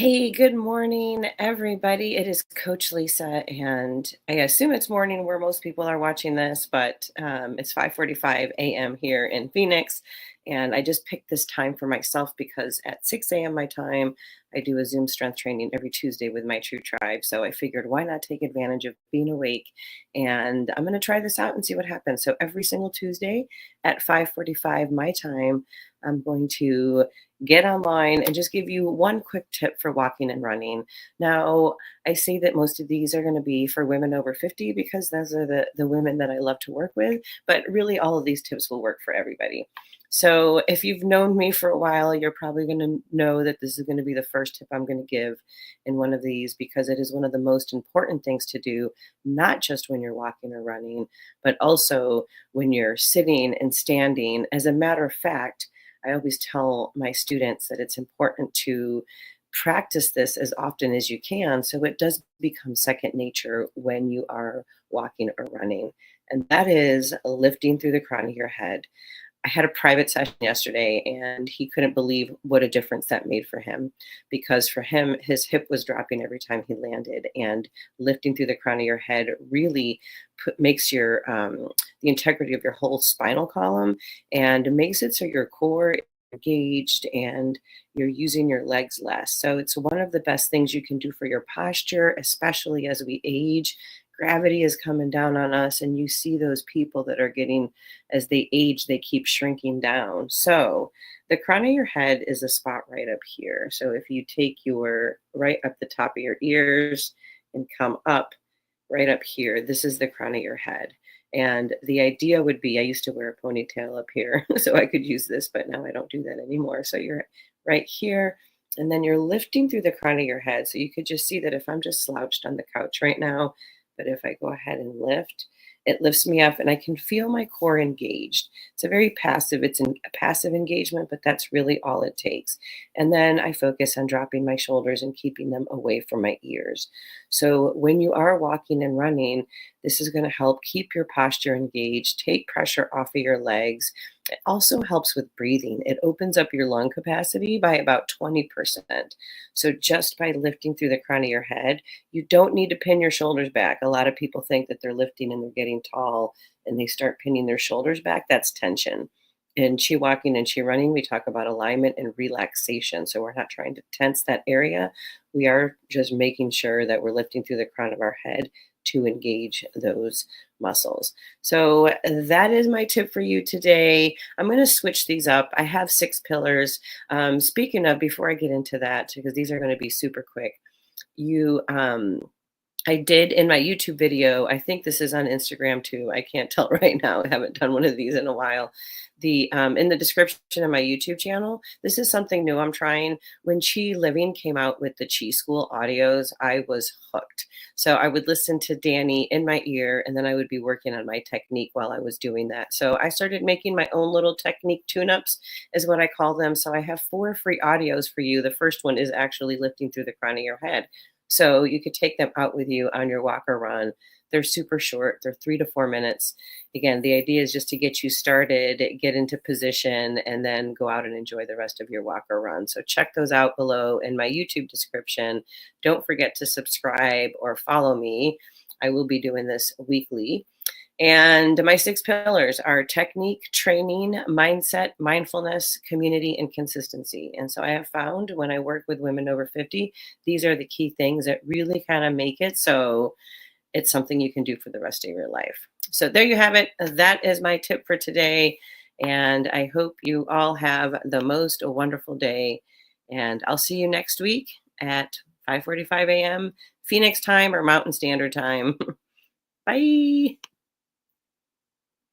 Hey, good morning, everybody. It is Coach Lisa, and I assume it's morning where most people are watching this, but it's 5:45 a.m. here in Phoenix, and I just picked this time for myself because at 6 a.m. my time, I do a Zoom strength training every Tuesday with my True Tribe. So I figured, why not take advantage of being awake? And I'm going to try this out and see what happens. So every single Tuesday at 5:45 my time, I'm going to get online and just give you one quick tip for walking and running. Now, I say that most of these are going to be for women over 50 because those are the women that I love to work with, but really all of these tips will work for everybody. So, if you've known me for a while, you're probably going to know that this is going to be the first tip I'm going to give in one of these because it is one of the most important things to do, not just when you're walking or running, but also when you're sitting and standing. As a matter of fact, I always tell my students that it's important to practice this as often as you can so it does become second nature when you are walking or running. And that is lifting through the crown of your head. I had a private session yesterday and he couldn't believe what a difference that made for him because for him, his hip was dropping every time he landed. And lifting through the crown of your head really makes the integrity of your whole spinal column and makes it so your core is engaged and you're using your legs less. So it's one of the best things you can do for your posture, especially as we age. Gravity is coming down on us, and you see those people that are getting, as they age, they keep shrinking down. So the crown of your head is a spot right up here. So if you take your right up the top of your ears and come up right up here, this is the crown of your head. And the idea would be I used to wear a ponytail up here, so I could use this, but now I don't do that anymore. So you're right here, and then you're lifting through the crown of your head. So you could just see that if I'm just slouched on the couch right now, but if I go ahead and lift, it lifts me up and I can feel my core engaged. It's a very passive, a passive engagement, but that's really all it takes. And then I focus on dropping my shoulders and keeping them away from my ears. So when you are walking and running, this is going to help keep your posture engaged, take pressure off of your legs. It also helps with breathing. It opens up your lung capacity by about 20%. So just by lifting through the crown of your head, you don't need to pin your shoulders back. A lot of people think that they're lifting and they're getting tall and they start pinning their shoulders back. That's tension. In Chi walking and Chi running, we talk about alignment and relaxation. So we're not trying to tense that area. We are just making sure that we're lifting through the crown of our head to engage those muscles. So that is my tip for you today. I'm going to switch these up. I have 6 pillars. Speaking of, before I get into that, because these are going to be super quick, you I did in my YouTube video, I think this is on Instagram too. I can't tell right now. I haven't done one of these in a while. The in the description of my YouTube channel, this is something new I'm trying. When Chi Living came out with the Chi School audios, I was hooked. So I would listen to Danny in my ear, and then I would be working on my technique while I was doing that. So I started making my own little technique tune-ups, is what I call them. So I have 4 free audios for you. The first one is actually lifting through the crown of your head. So you could take them out with you on your walk or run. They're super short. They're 3 to 4 minutes. Again, the idea is just to get you started, get into position, and then go out and enjoy the rest of your walk or run. So check those out below in my YouTube description. Don't forget to subscribe or follow me. I will be doing this weekly. And my 6 pillars are technique, training, mindset, mindfulness, community, and consistency. And so I have found when I work with women over 50, these are the key things that really kind of make it so it's something you can do for the rest of your life. So there you have it. That is my tip for today. And I hope you all have the most wonderful day. And I'll see you next week at 5:45 a.m. Phoenix time or Mountain Standard Time. Bye.